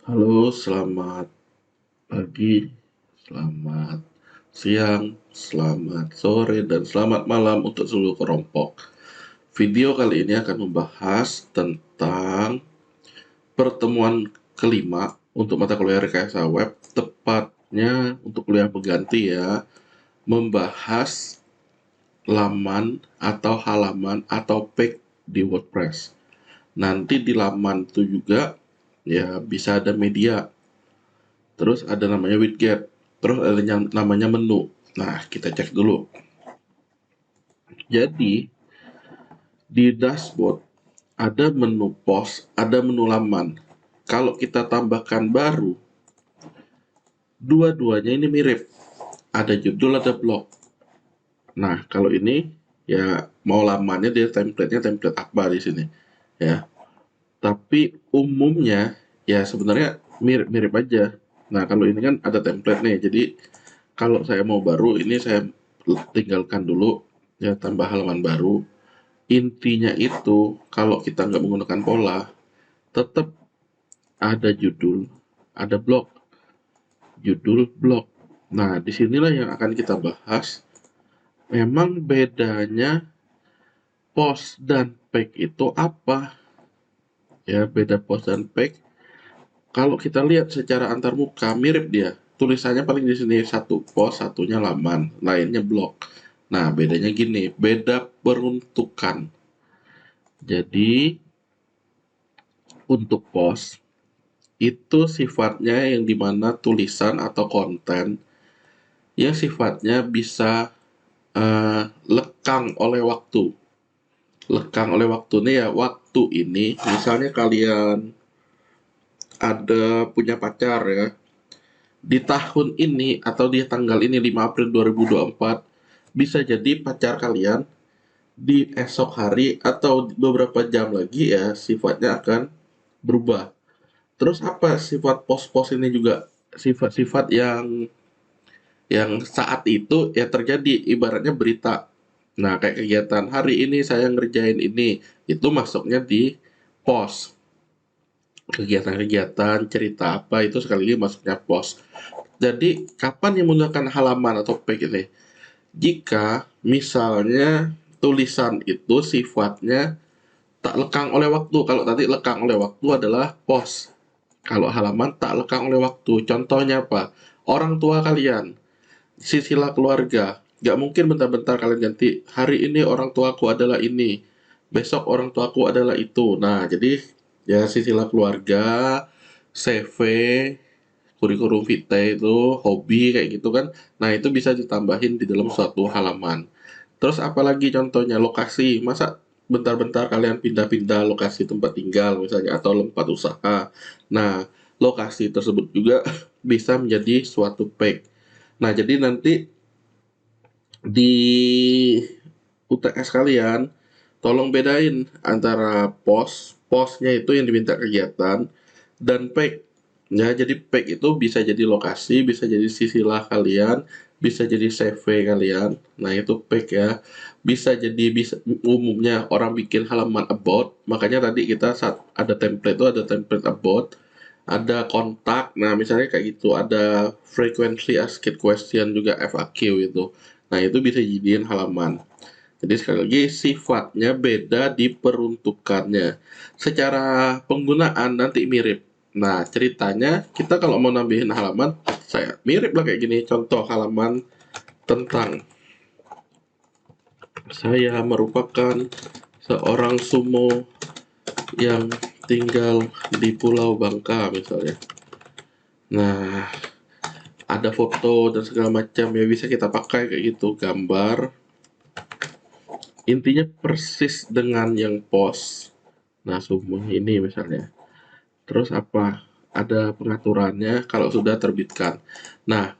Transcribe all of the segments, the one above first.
Halo, selamat pagi, selamat siang, selamat sore, dan selamat malam untuk seluruh kelompok. Video kali ini akan membahas tentang pertemuan kelima untuk mata kuliah rekayasa web, tepatnya untuk kuliah pengganti ya, membahas laman atau halaman atau page di WordPress. Nanti di laman itu juga ya bisa ada media, terus ada namanya widget, terus ada yang namanya menu. Nah, kita cek dulu. Jadi, di dashboard ada menu post, ada menu laman. Kalau kita tambahkan baru, dua-duanya ini mirip. Ada judul, ada blog. Nah, kalau ini ya mau lamannya dia template-nya template apa di sini ya. Tapi umumnya ya sebenarnya mirip-mirip aja. Nah, kalau ini kan ada template nih. Jadi kalau saya mau baru, ini saya tinggalkan dulu, ya tambah halaman baru. Intinya itu, kalau kita nggak menggunakan pola, tetap ada judul, ada blog, judul blog. Nah, disinilah yang akan kita bahas. Memang bedanya post dan page itu apa? Ya, beda post dan page. Kalau kita lihat secara antarmuka, mirip dia. Tulisannya paling di sini satu post, satunya laman, lainnya blog. Nah, bedanya gini, beda peruntukan. Jadi, untuk post, itu sifatnya yang dimana tulisan atau konten yang sifatnya bisa lekang oleh waktu. Lekang oleh waktu ini ya, waktu ini, misalnya kalian ada punya pacar ya, di tahun ini atau di tanggal ini 5 April 2024, bisa jadi pacar kalian di esok hari atau beberapa jam lagi ya sifatnya akan berubah. Terus apa sifat pos-pos ini juga, sifat-sifat yang saat itu ya terjadi, ibaratnya berita. Nah, kayak kegiatan hari ini saya ngerjain ini, itu masuknya di pos. Kegiatan-kegiatan, cerita apa itu sekali lagi masuknya pos. Jadi, kapan yang menggunakan halaman atau page ini? Jika misalnya tulisan itu sifatnya tak lekang oleh waktu. Kalau tadi lekang oleh waktu adalah pos. Kalau halaman tak lekang oleh waktu. Contohnya apa? Orang tua kalian, sisilah keluarga. Gak mungkin bentar-bentar kalian ganti, hari ini orang tuaku adalah ini, besok orang tuaku adalah itu. Nah, jadi ya sisilah keluarga, CV, kurikulum vitae itu, hobi kayak gitu kan. Nah, itu bisa ditambahin di dalam suatu halaman. Terus apalagi contohnya lokasi, masa bentar-bentar kalian pindah-pindah lokasi tempat tinggal misalnya atau tempat usaha. Nah, lokasi tersebut juga bisa menjadi suatu page. Nah, jadi nanti di UTS kalian, tolong bedain antara posnya itu yang diminta kegiatan, dan page. Ya, jadi page itu bisa jadi lokasi, bisa jadi sisilah kalian, bisa jadi CV kalian. Nah, itu page ya. Bisa umumnya orang bikin halaman about, makanya tadi kita saat ada template itu ada template about, ada kontak. Nah, misalnya kayak gitu, ada frequently asked question juga FAQ itu. Nah, itu bisa jadiin halaman. Jadi sekali lagi sifatnya beda di peruntukannya. Secara penggunaan nanti mirip. Nah, ceritanya kita kalau mau nambahin halaman, saya mirip lah kayak gini. Contoh halaman tentang saya merupakan seorang sumo yang tinggal di Pulau Bangka misalnya. Nah, ada foto dan segala macam ya bisa kita pakai kayak gitu, gambar. Intinya persis dengan yang post. Nah, sumo ini misalnya. Terus apa? Ada pengaturannya kalau sudah terbitkan. Nah,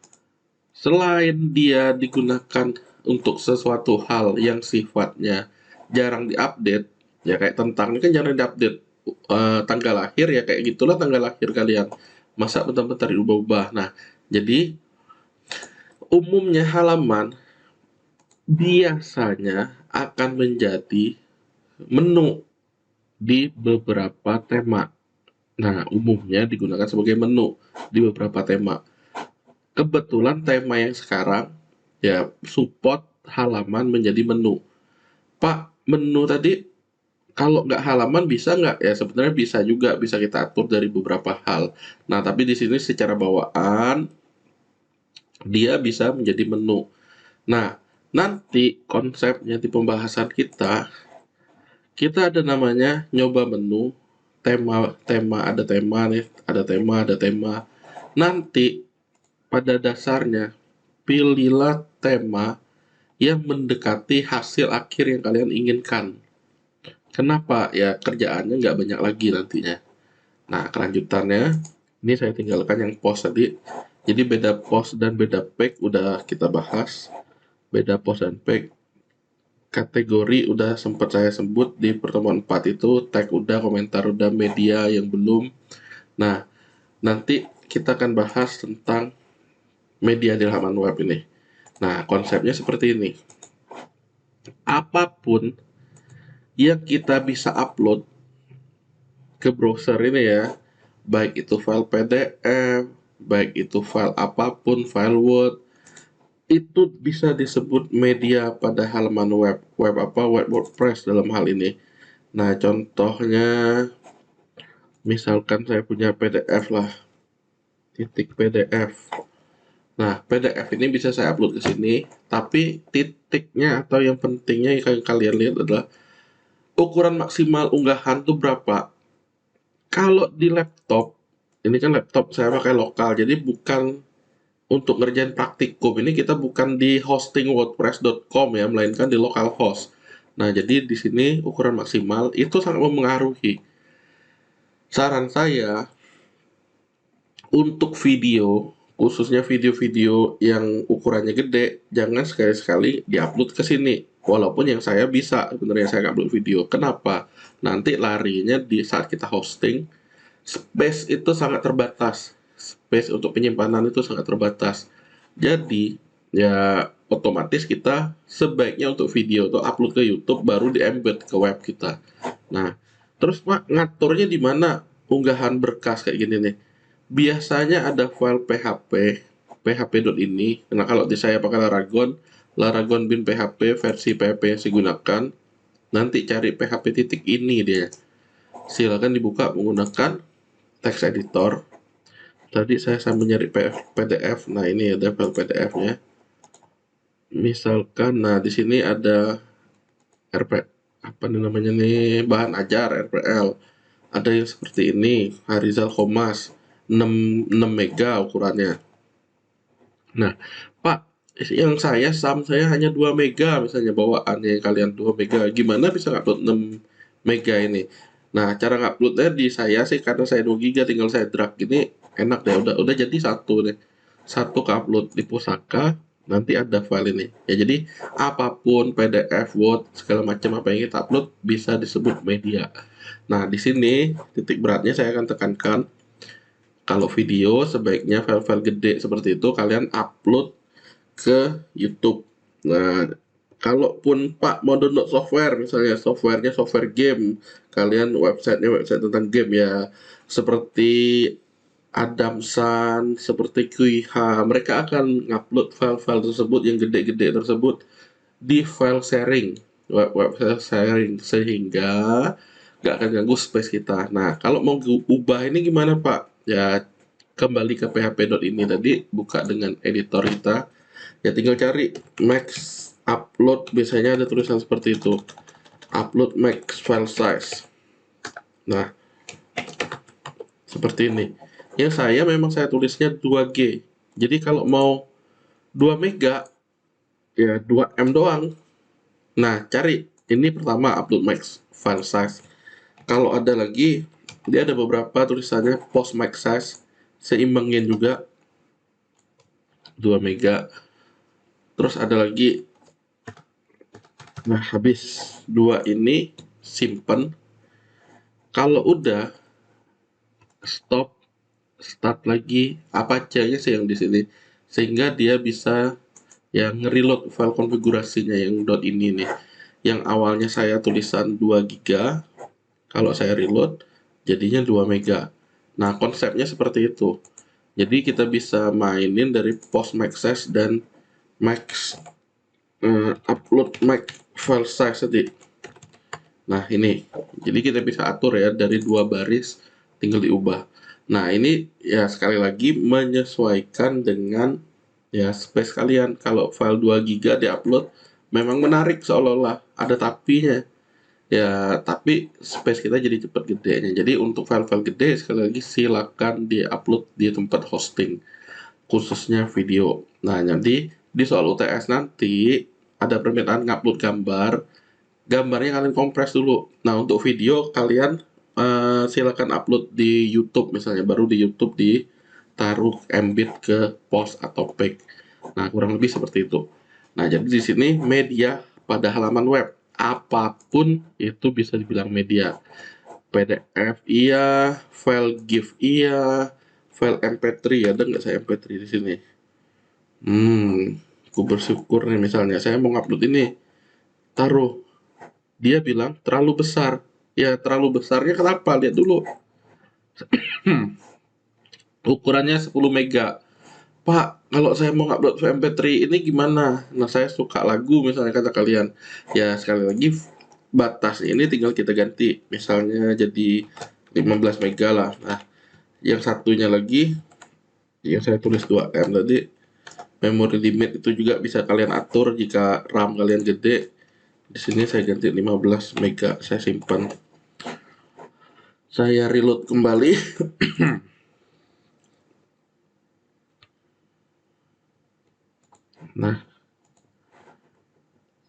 selain dia digunakan untuk sesuatu hal yang sifatnya jarang diupdate, ya kayak tentang ini kan jarang diupdate. Tanggal lahir ya kayak gitulah tanggal lahir kalian. Masa bentar-bentar diubah-ubah. Nah, jadi umumnya halaman biasanya akan menjadi menu di beberapa tema. Nah, umumnya digunakan sebagai menu di beberapa tema. Kebetulan tema yang sekarang ya support halaman menjadi menu. Pak, menu tadi kalau nggak halaman bisa nggak? Ya sebenarnya bisa juga, bisa kita atur dari beberapa hal. Nah, tapi di sini secara bawaan dia bisa menjadi menu. Nah, nanti konsepnya di pembahasan kita ada namanya nyoba menu, tema ada tema nih, ada tema. Nanti pada dasarnya pilihlah tema yang mendekati hasil akhir yang kalian inginkan. Kenapa? Ya kerjaannya nggak banyak lagi nantinya. Nah, kelanjutannya, ini saya tinggalkan yang post tadi. Jadi beda post dan beda pack udah kita bahas. Beda post dan pack. Kategori udah sempat saya sebut di pertemuan 4 itu, tag udah, komentar udah, media yang belum. Nah, nanti kita akan bahas tentang media di halaman web ini. Nah, konsepnya seperti ini. Apapun yang kita bisa upload ke browser ini ya, baik itu file PDF, baik itu file apapun, file Word, itu bisa disebut media pada halaman web. Web apa? Web WordPress dalam hal ini. Nah, contohnya, misalkan saya punya PDF lah, titik PDF. Nah, PDF ini bisa saya upload ke sini, tapi titiknya atau yang pentingnya yang kalian lihat adalah ukuran maksimal unggahan itu berapa. Kalau di laptop, ini kan laptop saya pakai lokal, jadi bukan untuk ngerjain praktikum. Ini kita bukan di hosting wordpress.com ya, melainkan di localhost. Nah, jadi di sini ukuran maksimal itu sangat mempengaruhi. Saran saya untuk video, khususnya video-video yang ukurannya gede, jangan sekali-sekali diupload ke sini. Walaupun yang saya bisa, sebenarnya saya upload video. Kenapa? Nanti larinya di saat kita hosting, space itu sangat terbatas. Space untuk penyimpanan itu sangat terbatas. Jadi, ya otomatis kita sebaiknya untuk video atau upload ke YouTube baru di-embed ke web kita. Nah, terus Pak, ngaturnya di mana unggahan berkas kayak gini nih? Biasanya ada file PHP, php.ini. Nah, kalau di saya pakai Laragon, Laragon bin PHP versi PHP yang saya gunakan. Nanti cari PHP titik ini dia. Silakan dibuka menggunakan text editor. Tadi saya sambil nyari PDF. Nah, ini ada file PDF-nya. Misalkan, nah di sini ada RP, apa nih namanya nih, bahan ajar RPL. Ada yang seperti ini, Harizal Khomas, 6 mega ukurannya. Nah, Pak, yang saya hanya 2 mega misalnya bawaannya kalian 2 mega. Gimana bisa ngupload 6 mega ini? Nah, cara nguploadnya di saya sih karena saya 2 giga tinggal saya drag gini enak deh, udah jadi satu deh. Satu ke upload di pusaka, nanti ada file ini. Ya jadi apapun PDF, Word, segala macam apa yang kita upload bisa disebut media. Nah, di sini titik beratnya saya akan tekankan kalau video sebaiknya file-file gede seperti itu kalian upload ke YouTube. Nah, kalaupun Pak mau download software, misalnya software game, kalian websitenya website tentang game ya, seperti Adamsan, seperti QIH, mereka akan ngupload file-file tersebut yang gede-gede tersebut di file sharing, web sharing, sehingga nggak akan ganggu space kita. Nah, kalau mau ubah ini gimana Pak? Ya, kembali ke php.ini tadi, buka dengan editor kita, ya tinggal cari max upload, biasanya ada tulisan seperti itu, upload max file size. Nah, seperti ini. Yang saya memang saya tulisnya 2G. Jadi kalau mau 2 mega ya 2M doang. Nah, cari ini pertama upload max file size. Kalau ada lagi, dia ada beberapa tulisannya post max size, seimbangin juga 2 mega. Terus ada lagi, nah habis 2 ini simpen. Kalau udah stop, start lagi, apa aja sih yang di sini, sehingga dia bisa yang reload file konfigurasinya yang .ini nih. Yang awalnya saya tulisan 2 giga, kalau saya reload jadinya 2 mega. Nah, konsepnya seperti itu. Jadi kita bisa mainin dari post maxsize dan max upload max file size tadi. Nah, ini. Jadi kita bisa atur ya dari 2 baris tinggal diubah. Nah, ini ya sekali lagi menyesuaikan dengan ya space kalian. Kalau file 2 GB diupload memang menarik seolah-olah ada tapinya. Ya, tapi space kita jadi cepat gedenya. Jadi untuk file-file gede sekali lagi silakan di-upload di tempat hosting khususnya video. Nah, jadi di soal UTS nanti ada permintaan ngupload gambar. Gambarnya kalian kompres dulu. Nah, untuk video kalian silakan upload di YouTube misalnya, baru di YouTube ditaruh embed ke post atau page. Nah, kurang lebih seperti itu. Nah, jadi di sini media pada halaman web apapun itu bisa dibilang media. PDF iya, file GIF iya, file MP3 ada nggak saya MP3 di sini? Aku bersyukur nih misalnya saya mau upload ini, taruh. Dia bilang terlalu besar. Ya terlalu besarnya kenapa? Lihat dulu. Ukurannya 10 mega. Pak, kalau saya mau upload MP3 ini gimana? Nah, saya suka lagu misalnya kata kalian. Ya, sekali lagi batas ini tinggal kita ganti. Misalnya jadi 15 mega lah. Nah, yang satunya lagi yang saya tulis 2M tadi, memory limit itu juga bisa kalian atur jika RAM kalian gede. Di sini saya ganti 15 mega, saya simpan. Saya reload kembali. Nah,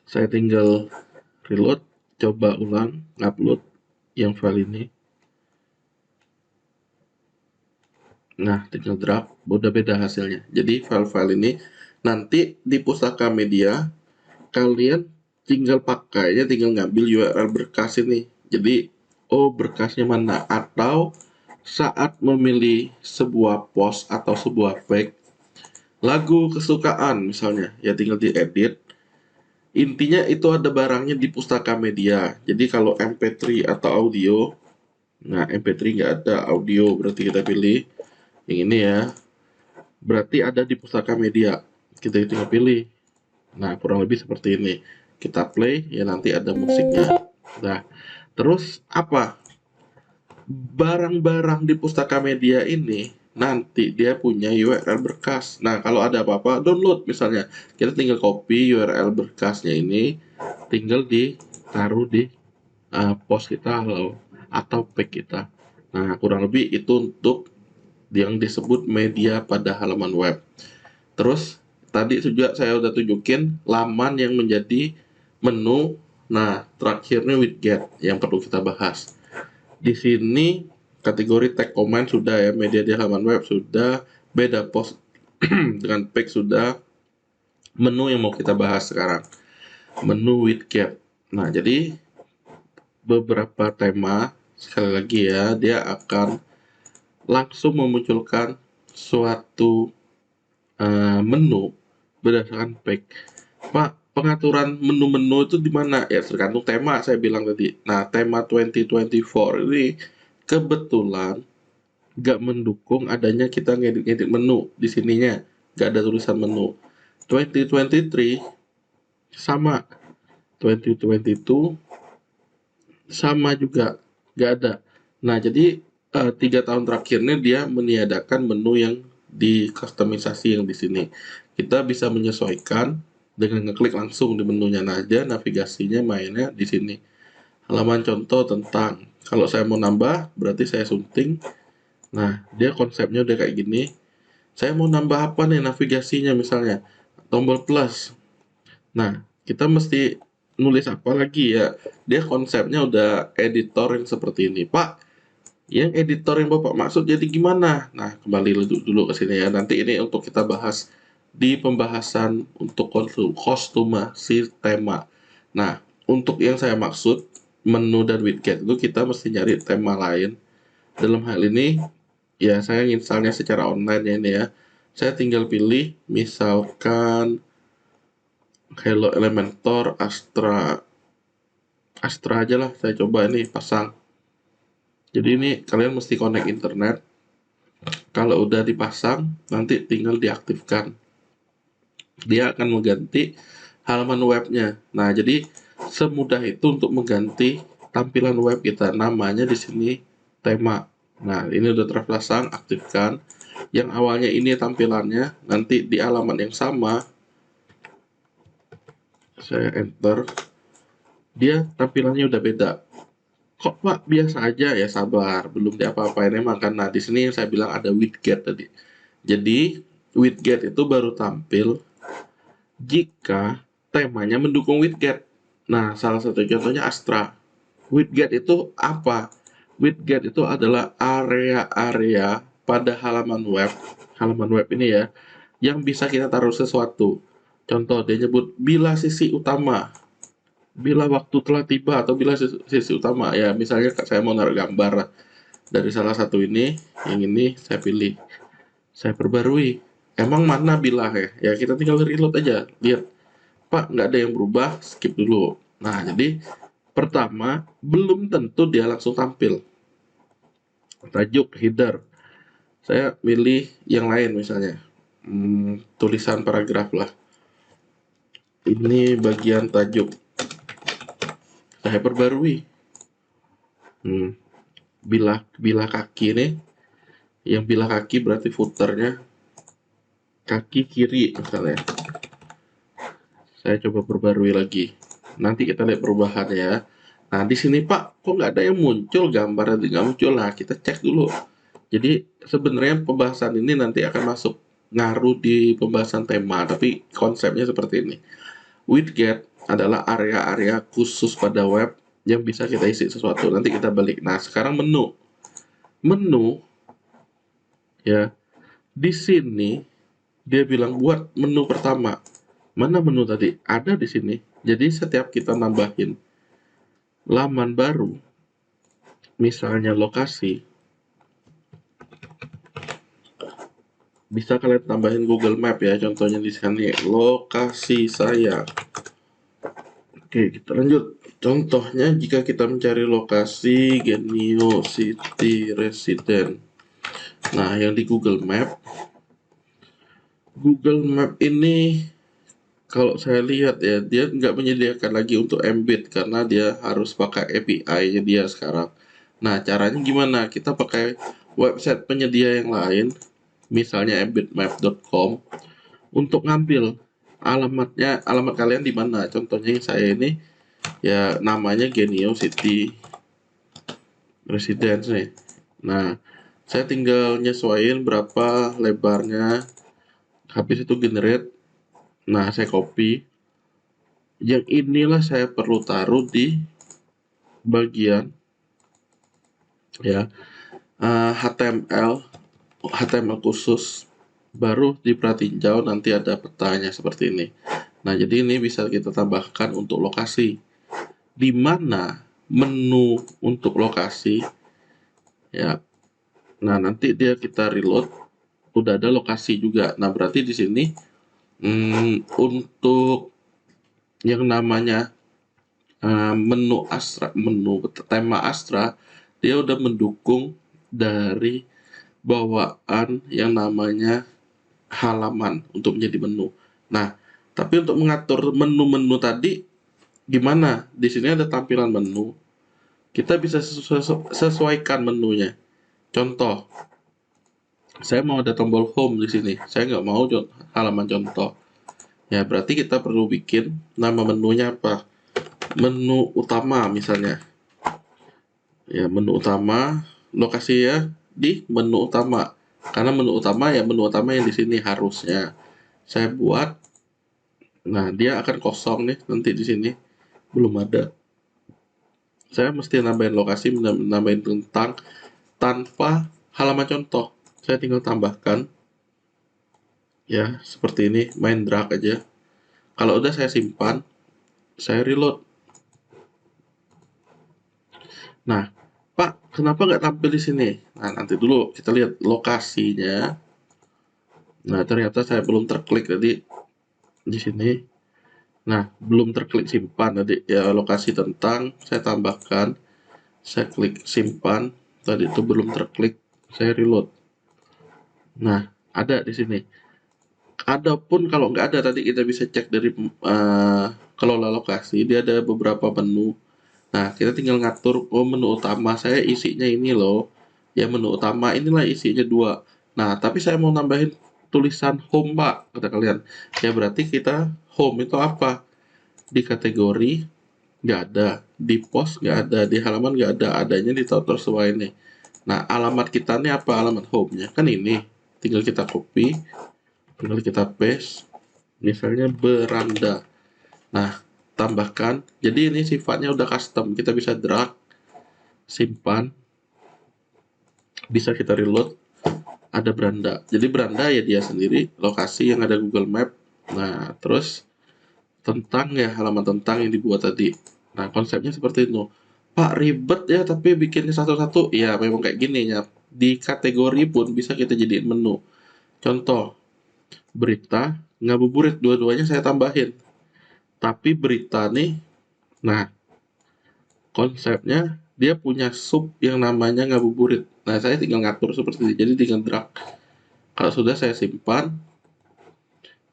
saya tinggal reload, coba ulang, upload yang file ini. Nah, tinggal drag, udah beda hasilnya. Jadi file-file ini nanti di pustaka media kalian tinggal pakainya, tinggal ngambil URL berkas ini. Jadi, oh berkasnya mana? Atau saat memilih sebuah post atau sebuah file, lagu kesukaan misalnya, ya tinggal diedit. Intinya itu ada barangnya di pustaka media. Jadi kalau MP3 atau audio, nah MP3 nggak ada, audio berarti kita pilih yang ini ya. Berarti ada di pustaka media. Kita tinggal pilih. Nah, kurang lebih seperti ini. Kita play, ya nanti ada musiknya. Nah, terus apa? Barang-barang di pustaka media ini nanti dia punya URL berkas. Nah, kalau ada apa-apa, download misalnya. Kita tinggal copy URL berkasnya ini, tinggal ditaruh di post kita atau page kita. Nah, kurang lebih itu untuk yang disebut media pada halaman web. Terus tadi juga saya udah tunjukin laman yang menjadi menu. Nah, terakhirnya widget yang perlu kita bahas. Di sini kategori tag comment sudah ya, media di halaman web sudah, beda post dengan page sudah. Menu yang mau kita bahas sekarang, menu widget. Nah, jadi beberapa tema sekali lagi ya, dia akan langsung memunculkan suatu menu berdasarkan pack. Pak, pengaturan menu-menu itu di mana? Ya tergantung tema saya bilang tadi. Nah, tema 2024 ini kebetulan nggak mendukung adanya kita ngedit-ngedit menu di sininya. Nggak ada tulisan menu. 2023 sama. 2022 sama juga. Nggak ada. Nah, jadi 3 tahun terakhirnya dia meniadakan menu yang di customisasi yang di sini. Kita bisa menyesuaikan dengan ngeklik langsung di menunya aja, navigasinya mainnya di sini. Halaman contoh tentang, kalau saya mau nambah, berarti saya sunting. Nah, dia konsepnya udah kayak gini. Saya mau nambah apa nih navigasinya misalnya, tombol plus. Nah, kita mesti nulis apa lagi ya? Dia konsepnya udah editor yang seperti ini. Pak, yang editor yang Bapak maksud jadi gimana? Nah, kembali dulu ke sini ya. Nanti ini untuk kita bahas di pembahasan untuk kostumasi tema. Nah, untuk yang saya maksud, menu dan widget itu kita mesti nyari tema lain. Dalam hal ini, ya saya installnya secara online ya ini ya. Saya tinggal pilih, misalkan Hello Elementor, Astra aja lah. Saya coba ini pasang. Jadi ini kalian mesti connect internet. Kalau udah dipasang, nanti tinggal diaktifkan. Dia akan mengganti halaman webnya. Nah, jadi semudah itu untuk mengganti tampilan web kita. Namanya di sini tema. Nah, ini udah terpasang, aktifkan. Yang awalnya ini tampilannya, nanti di halaman yang sama, saya enter, dia tampilannya udah beda. Kok Pak biasa aja? Ya sabar, belum diapa-apain emang karena di sini yang saya bilang ada widget tadi. Jadi widget itu baru tampil jika temanya mendukung widget. Nah, salah satu contohnya Astra. Widget itu apa? Widget itu adalah area-area pada halaman web ini ya, yang bisa kita taruh sesuatu. Contoh, dia nyebut bila sisi utama, bila waktu telah tiba, atau bila sisi utama. Ya, misalnya saya mau naruh gambar dari salah satu ini, yang ini saya pilih, saya perbarui. Emang mana bila ya? Ya kita tinggal reload aja, lihat Pak, nggak ada yang berubah, skip dulu. Nah, jadi pertama, belum tentu dia langsung tampil. Tajuk, header. Saya milih yang lain misalnya. Tulisan paragraf lah. Ini bagian tajuk. Saya perbarui. Bila kaki nih. Yang bila kaki berarti footernya kaki kiri misalnya. Saya coba perbarui lagi. Nanti kita lihat perubahannya ya. Nah, di sini Pak, kok nggak ada yang muncul gambarnya nggak muncul. Nah, kita cek dulu. Jadi sebenarnya pembahasan ini nanti akan masuk ngaruh di pembahasan tema, tapi konsepnya seperti ini. Widget adalah area-area khusus pada web yang bisa kita isi sesuatu. Nanti kita balik. Nah, sekarang menu. Menu ya, di sini dia bilang buat menu pertama. Mana menu tadi? Ada di sini. Jadi setiap kita nambahin laman baru, misalnya lokasi, bisa kalian tambahin Google Map ya. Contohnya di sini lokasi saya. Oke, kita lanjut. Contohnya jika kita mencari lokasi Genio City Resident. Nah, yang di Google Map ini kalau saya lihat ya, dia nggak menyediakan lagi untuk embed karena dia harus pakai API-nya dia sekarang. Nah, caranya gimana? Kita pakai website penyedia yang lain, misalnya embedmap.com, untuk ngambil alamat kalian di mana. Contohnya yang saya ini ya namanya Genio City Residence nih. Nah, saya tinggal nyesuaiin berapa lebarnya, habis itu generate. Nah, saya copy. Yang inilah saya perlu taruh di bagian ya HTML khusus, baru diperhatinjau nanti ada petanya seperti ini. Nah, jadi ini bisa kita tambahkan untuk lokasi, di mana menu untuk lokasi ya. Nah, nanti dia kita reload, udah ada lokasi juga. Nah, berarti di sini untuk yang namanya menu tema Astra, dia udah mendukung dari bawaan yang namanya halaman untuk menjadi menu. Nah, tapi untuk mengatur menu-menu tadi gimana? Di sini ada tampilan menu. Kita bisa sesuaikan menunya. Contoh, saya mau ada tombol home di sini. Saya nggak mau halaman contoh. Ya, berarti kita perlu bikin nama menunya apa? Menu utama misalnya. Ya, menu utama, lokasi ya di menu utama. Karena menu utama ya menu utama yang di sini harusnya. Saya buat, nah dia akan kosong nih nanti di sini. Belum ada. Saya mesti nambahin lokasi, nambahin tentang tanpa halaman contoh. Saya tinggal tambahkan ya seperti ini, main drag aja. Kalau udah saya simpan, saya reload. Nah, Pak, kenapa nggak tampil di sini? Nah, nanti dulu kita lihat lokasinya. Nah, ternyata saya belum terklik tadi di sini. Nah, belum terklik simpan tadi ya, lokasi tentang saya tambahkan. Saya klik simpan, tadi itu belum terklik, saya reload. Nah, ada di sini. Adapun kalau nggak ada tadi kita bisa cek dari kelola lokasi, dia ada beberapa menu. Nah, kita tinggal ngatur, oh menu utama saya isinya ini loh. Ya menu utama inilah isinya dua. Nah, tapi saya mau nambahin tulisan home Pak, kata kalian. Ya berarti kita home itu apa? Di kategori nggak ada, di post nggak ada, di halaman nggak ada, adanya di total semua ini. Nah, alamat kita nih apa alamat home-nya? Kan ini, tinggal kita copy, tinggal kita paste, misalnya beranda. Nah, tambahkan, jadi ini sifatnya udah custom, kita bisa drag, simpan, bisa kita reload, ada beranda. Jadi beranda ya dia sendiri, lokasi yang ada Google Map. Nah, terus tentang ya halaman tentang yang dibuat tadi. Nah, konsepnya seperti itu. Pak, ribet ya tapi bikinnya satu-satu. Ya, memang kayak gini ya. Di kategori pun bisa kita jadiin menu. Contoh, berita, ngabuburit, dua-duanya saya tambahin. Tapi berita nih, nah konsepnya dia punya sub yang namanya ngabuburit. Nah, saya tinggal ngatur seperti ini. Jadi tinggal drag. Kalau sudah saya simpan,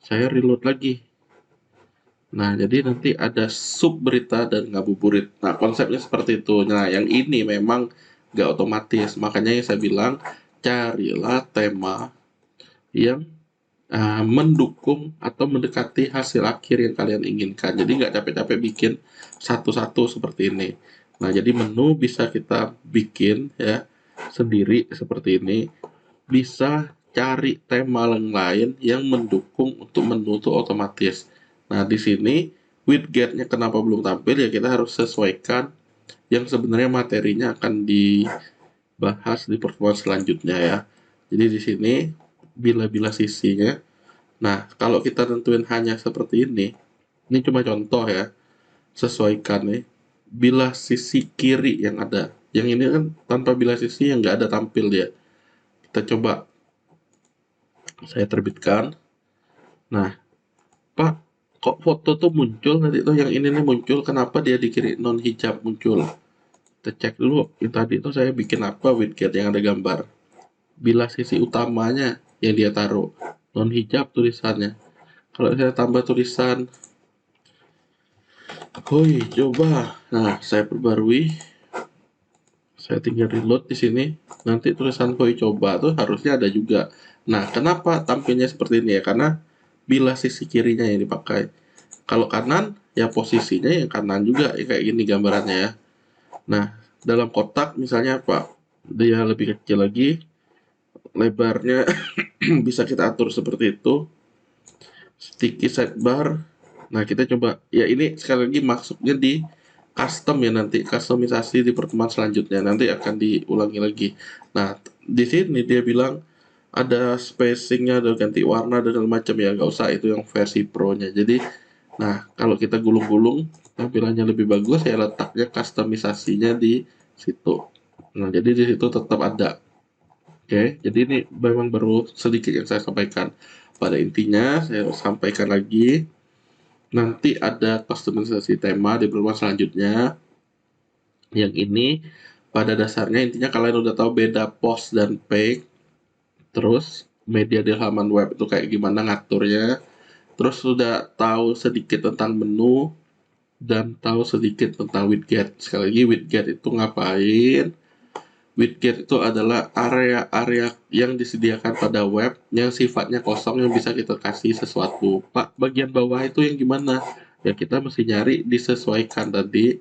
saya reload lagi. Nah, jadi nanti ada sub berita dan ngabuburit. Nah, konsepnya seperti itu. Nah, yang ini memang nggak otomatis. Makanya yang saya bilang, carilah tema yang mendukung atau mendekati hasil akhir yang kalian inginkan. Jadi nggak capek-capek bikin satu-satu seperti ini. Nah, jadi menu bisa kita bikin ya sendiri seperti ini. Bisa cari tema yang lain yang mendukung untuk menu itu otomatis. Nah, di sini widgetnya kenapa belum tampil ya kita harus sesuaikan yang sebenarnya materinya akan dibahas di pertemuan selanjutnya ya. Jadi di sini bila-bila sisinya. Nah, kalau kita tentuin hanya seperti ini cuma contoh ya, sesuaikan nih. Bila sisi kiri yang ada, yang ini kan tanpa bila sisi yang nggak ada tampil dia. Kita coba, saya terbitkan. Nah, Pak, kok foto tuh muncul nanti tuh yang ini nih muncul, kenapa dia di kiri non hijab muncul? Kita cek dulu, yang tadi tuh saya bikin apa widget yang ada gambar. Bila sisi utamanya yang dia taruh, non hijab tulisannya. Kalau saya tambah tulisan, hoi coba, nah saya perbarui, saya tinggal reload di sini. Nanti tulisan hoi coba tuh harusnya ada juga. Nah, kenapa tampilnya seperti ini ya? Karena bila sisi kirinya yang dipakai. Kalau kanan, ya posisinya yang kanan juga, ya kayak gini gambarannya ya. Nah, dalam kotak misalnya apa? Dia lebih kecil lagi, lebarnya bisa kita atur seperti itu. Sticky sidebar. Nah, kita coba. Ya ini sekali lagi maksudnya di custom ya nanti, customisasi di pertemuan selanjutnya. Nanti akan diulangi lagi. Nah, di sini dia bilang ada spacingnya, ada ganti warna dan segala macam ya, nggak usah itu yang versi pro-nya. Jadi, nah kalau kita gulung-gulung tampilannya lebih bagus ya letaknya customisasinya di situ. Nah, jadi di situ tetap ada. Oke, jadi ini memang baru sedikit yang saya sampaikan. Pada intinya saya sampaikan lagi, nanti ada customisasi tema di pertemuan selanjutnya. Yang ini pada dasarnya intinya kalian udah tahu beda post dan page, terus media di halaman web itu kayak gimana ngaturnya, terus sudah tahu sedikit tentang menu dan tahu sedikit tentang widget. Sekali lagi widget itu ngapain? Widget itu adalah area-area yang disediakan pada web yang sifatnya kosong yang bisa kita kasih sesuatu. Pak, bagian bawah itu yang gimana? Ya kita mesti nyari disesuaikan tadi.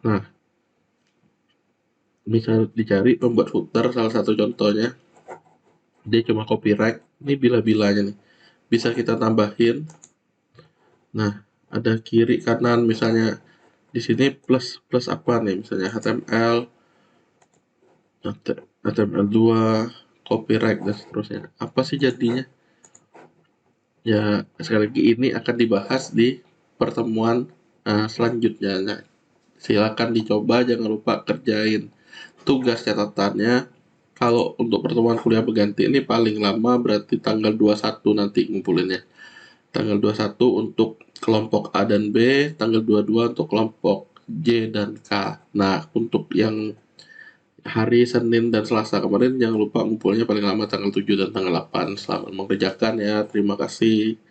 Nah, misal dicari pembuat footer salah satu contohnya. Dia cuma copyright. Ini bila-bilanya nih. Bisa kita tambahin. Nah, ada kiri kanan misalnya di sini plus plus apa nih misalnya HTML, HTML2, copyright dan seterusnya. Apa sih jadinya? Ya, sekali lagi ini akan dibahas di pertemuan selanjutnya. Nah, silakan dicoba, jangan lupa kerjain tugas catatannya. Kalau untuk pertemuan kuliah berganti ini paling lama berarti tanggal 21 nanti ngumpulinnya. Tanggal 21 untuk kelompok A dan B, tanggal 22 untuk kelompok J dan K. Nah, untuk yang hari Senin dan Selasa kemarin jangan lupa ngumpulnya paling lama tanggal 7 dan tanggal 8. Selamat mengerjakan ya. Terima kasih.